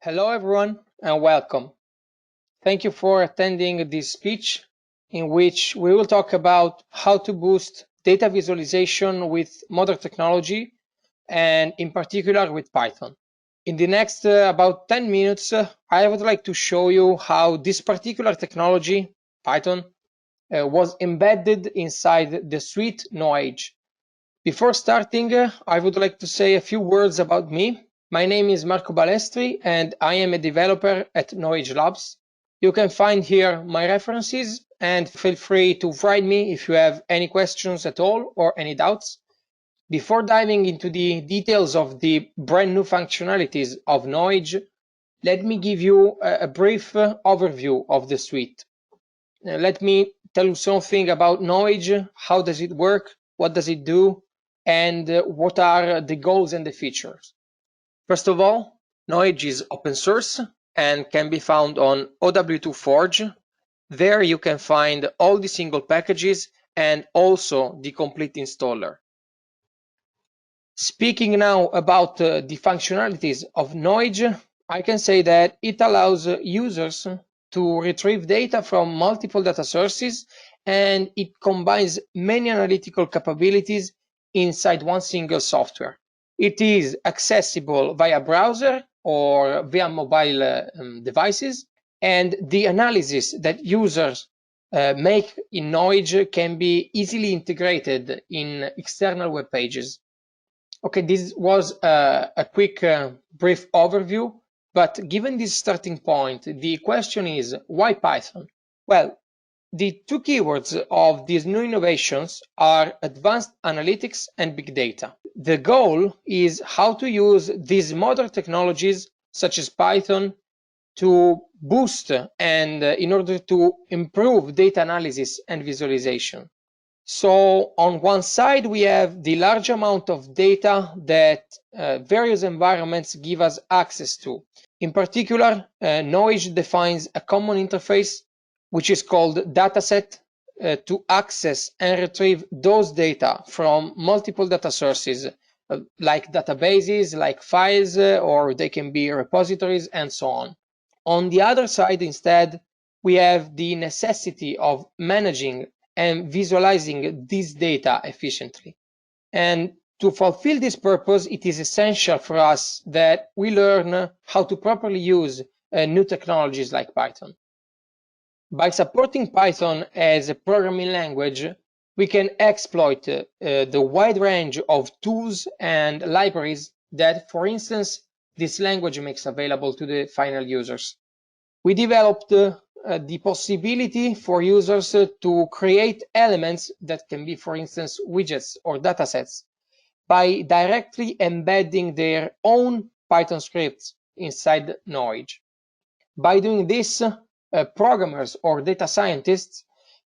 Hello everyone and welcome. Thank you for attending this speech in which we will talk about how to boost data visualization with modern technology and in particular with Python. In the next about 10 minutes, I would like to show you how this particular technology, Python, was embedded inside the suite Knowage. Before starting, I would like to say a few words about me. My name is Marco Balestri and I am a developer at Knowage Labs. You can find here my references and feel free to write me if you have any questions at all or any doubts. Before diving into the details of the brand new functionalities of Knowage, let me give you a brief overview of the suite. Let me tell you something about Knowage. How does it work? What does it do? And what are the goals and the features. First of all, Knowage is open source and can be found on OW2Forge. There you can find all the single packages and also the complete installer. Speaking now about the functionalities of Knowage, I can say that it allows users to retrieve data from multiple data sources, and it combines many analytical capabilities inside one single software. It is accessible via browser or via mobile devices, and the analysis that users make in Knowage can be easily integrated in external web pages. Okay, this was a quick brief overview, but given this starting point, the question is, why Python? Well, the two keywords of these new innovations are advanced analytics and big data. The goal is how to use these modern technologies such as Python to boost and in order to improve data analysis and visualization. So on one side, we have the large amount of data that various environments give us access to. In particular, Knowage defines a common interface, which is called dataset, to access and retrieve those data from multiple data sources, like databases, like files, or they can be repositories, and so on. On the other side, instead, we have the necessity of managing and visualizing this data efficiently. And to fulfill this purpose, it is essential for us that we learn how to properly use new technologies like Python. By supporting Python as a programming language, we can exploit the wide range of tools and libraries that, for instance, this language makes available to the final users. We developed the possibility for users to create elements that can be, for instance, widgets or datasets by directly embedding their own Python scripts inside Knowage. By doing this, programmers or data scientists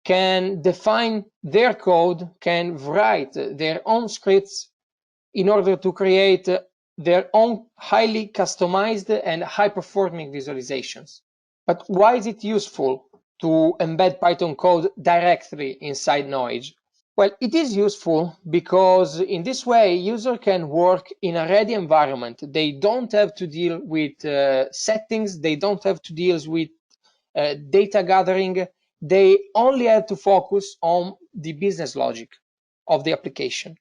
can define their code, can write their own scripts in order to create their own highly customized and high-performing visualizations. But why is it useful to embed Python code directly inside Knowage? Well, it is useful because in this way, user can work in a ready environment. They don't have to deal with settings. They don't have to deal with data gathering. They only have to focus on the business logic of the application.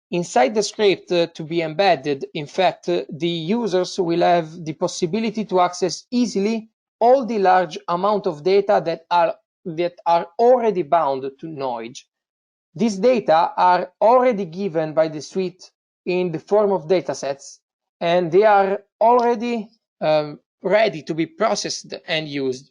Inside the script to be embedded, in fact, the users will have the possibility to access easily all the large amount of data that are already bound to Knowage. These data are already given by the suite in the form of datasets, and they are already ready to be processed and used.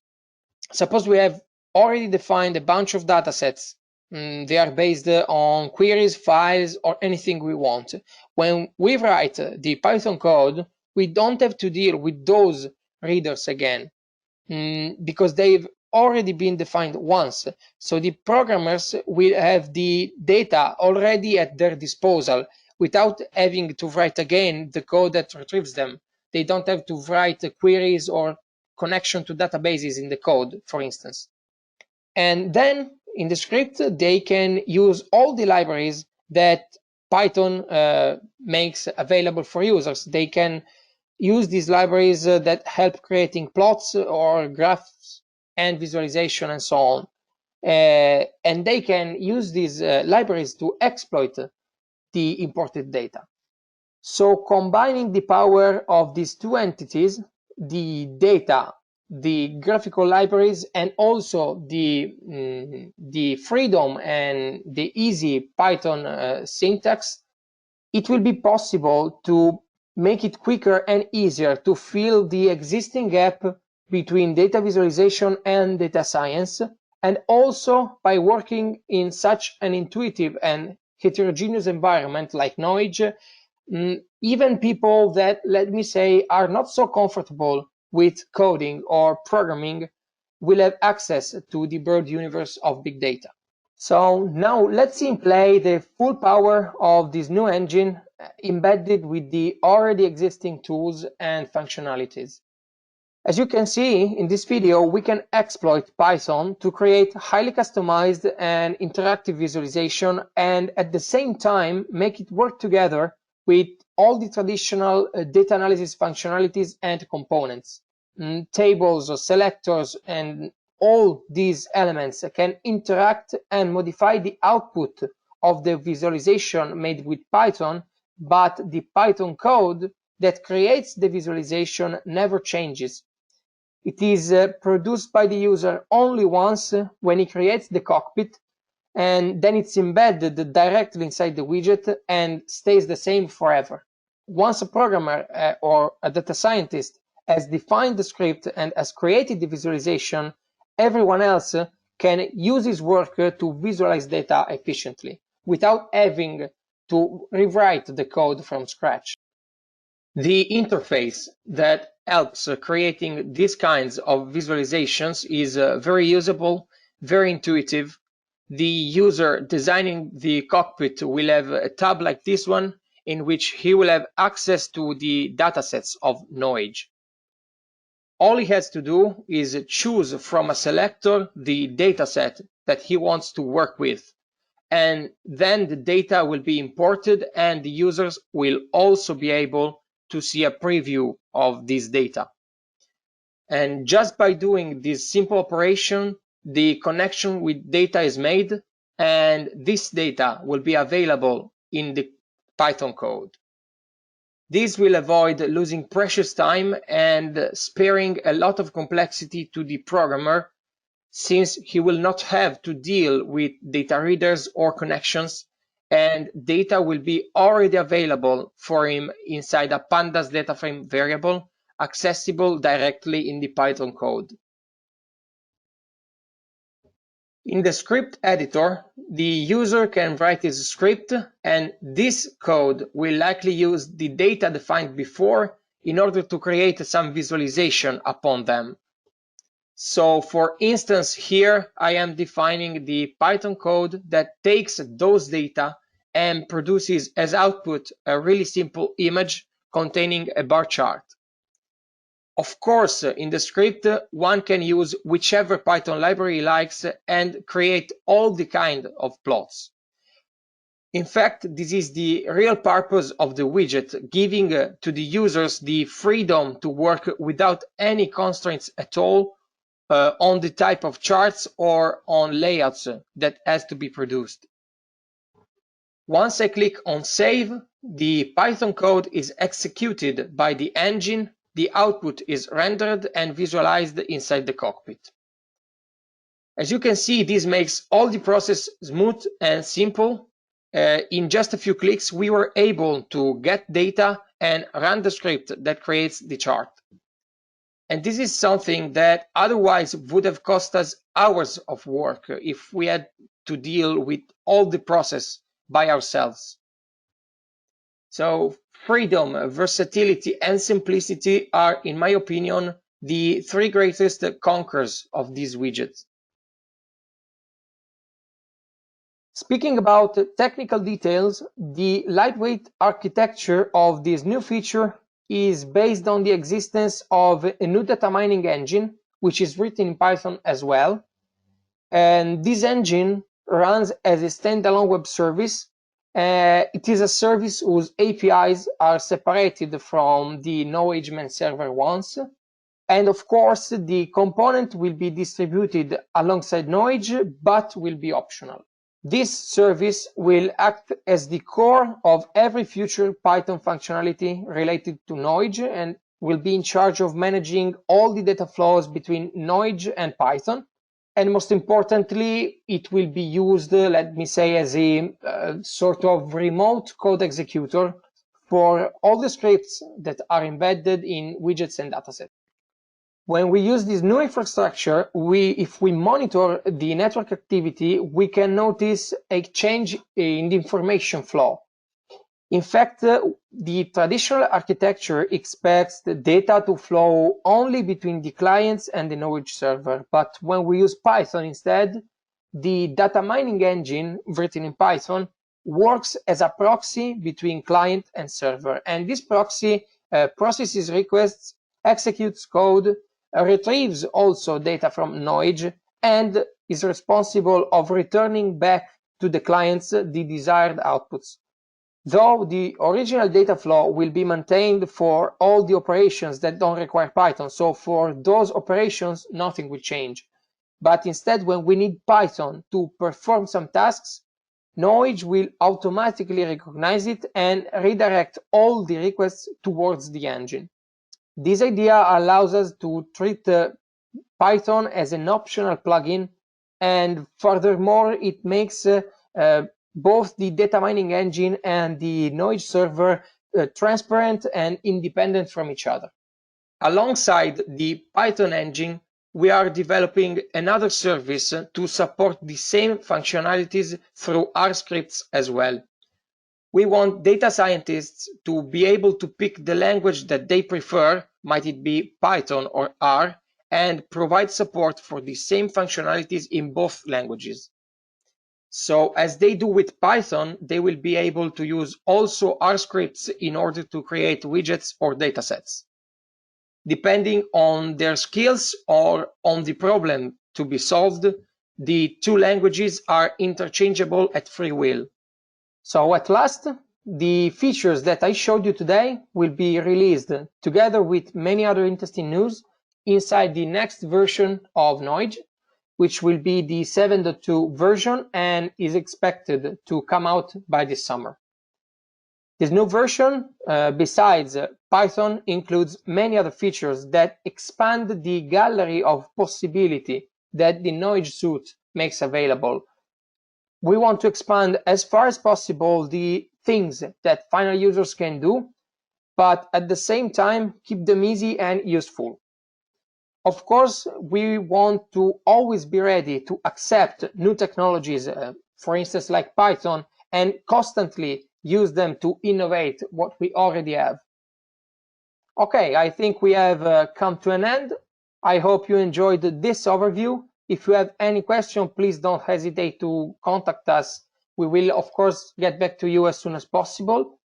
Suppose we have already defined a bunch of datasets. They are based on queries, files, or anything we want. When we write the Python code, we don't have to deal with those readers again, because they've already been defined once. So the programmers will have the data already at their disposal without having to write again the code that retrieves them. They don't have to write queries or connection to databases in the code, for instance. And then in the script, they can use all the libraries that Python makes available for users. They can use these libraries that help creating plots or graphs and visualization and so on. And they can use these libraries to exploit the imported data. So combining the power of these two entities, the data, the graphical libraries, and also the freedom and the easy Python syntax, it will be possible to make it quicker and easier to fill the existing gap between data visualization and data science, and also by working in such an intuitive and heterogeneous environment like Knowage, even people that, let me say, are not so comfortable with coding or programming will have access to the broad universe of big data. So now let's see in play the full power of this new engine embedded with the already existing tools and functionalities. As you can see in this video, we can exploit Python to create highly customized and interactive visualization, and at the same time make it work together with all the traditional data analysis functionalities and components. Tables or selectors and all these elements can interact and modify the output of the visualization made with Python, but the Python code that creates the visualization never changes. It is produced by the user only once when he creates the cockpit, and then it's embedded directly inside the widget and stays the same forever. Once a programmer or a data scientist has defined the script and has created the visualization, everyone else can use his work to visualize data efficiently without having to rewrite the code from scratch. The interface that helps creating these kinds of visualizations is very usable, very intuitive. The user designing the cockpit will have a tab like this one, in which he will have access to the datasets of Knowage. All he has to do is choose from a selector the dataset that he wants to work with, and then the data will be imported and the users will also be able to see a preview of this data. And just by doing this simple operation, the connection with data is made, and this data will be available in the Python code. This will avoid losing precious time and sparing a lot of complexity to the programmer, since he will not have to deal with data readers or connections, and data will be already available for him inside a pandas data frame variable, accessible directly in the Python code. In the script editor, the user can write his script, and this code will likely use the data defined before in order to create some visualization upon them. So for instance, here I am defining the Python code that takes those data and produces as output a really simple image containing a bar chart. Of course, in the script, one can use whichever Python library he likes and create all the kind of plots. In fact, this is the real purpose of the widget, giving to the users the freedom to work without any constraints at all on the type of charts or on layouts that has to be produced. Once I click on Save, the Python code is executed by the engine, the output is rendered and visualized inside the cockpit. As you can see, this makes all the process smooth and simple. In just a few clicks, we were able to get data and run the script that creates the chart. And this is something that otherwise would have cost us hours of work if we had to deal with all the process by ourselves. So freedom, versatility, and simplicity are, in my opinion, the three greatest conquerors of this widget. Speaking about technical details, the lightweight architecture of this new feature is based on the existence of a new data mining engine, which is written in Python as well. And this engine runs as a standalone web service, It is a service whose APIs are separated from the Knowage main server ones. And of course, the component will be distributed alongside Knowage, but will be optional. This service will act as the core of every future Python functionality related to Knowage and will be in charge of managing all the data flows between Knowage and Python. And most importantly, it will be used, let me say, as a sort of remote code executor for all the scripts that are embedded in widgets and datasets. When we use this new infrastructure, if we monitor the network activity, we can notice a change in the information flow. In fact, the traditional architecture expects the data to flow only between the clients and the Knowage server. But when we use Python instead, the data mining engine written in Python works as a proxy between client and server. And this proxy processes requests, executes code, retrieves also data from Knowage, and is responsible of returning back to the clients the desired outputs. Though the original data flow will be maintained for all the operations that don't require Python, so for those operations, nothing will change. But instead, when we need Python to perform some tasks, Knowage will automatically recognize it and redirect all the requests towards the engine. This idea allows us to treat Python as an optional plugin, and furthermore, it makes both the data mining engine and the Knowage server transparent and independent from each other. Alongside the Python engine, we are developing another service to support the same functionalities through R scripts as well. We want data scientists to be able to pick the language that they prefer, might it be Python or R, and provide support for the same functionalities in both languages. So as they do with Python, they will be able to use also R scripts in order to create widgets or datasets. Depending on their skills or on the problem to be solved, the two languages are interchangeable at free will. So at last, the features that I showed you today will be released together with many other interesting news inside the next version of Knowage, which will be the 7.2 version and is expected to come out by this summer. This new version, besides Python, includes many other features that expand the gallery of possibility that the Knowage suite makes available. We want to expand as far as possible the things that final users can do, but at the same time, keep them easy and useful. Of course, we want to always be ready to accept new technologies, for instance, like Python, and constantly use them to innovate what we already have. Okay, I think we have come to an end. I hope you enjoyed this overview. If you have any question, please don't hesitate to contact us. We will, of course, get back to you as soon as possible.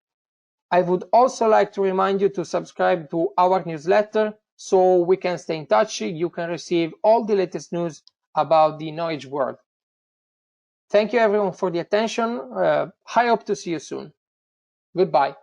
I would also like to remind you to subscribe to our newsletter so we can stay in touch. You can receive all the latest news about the Knowage world. Thank you everyone for the attention. I hope to see you soon. Goodbye.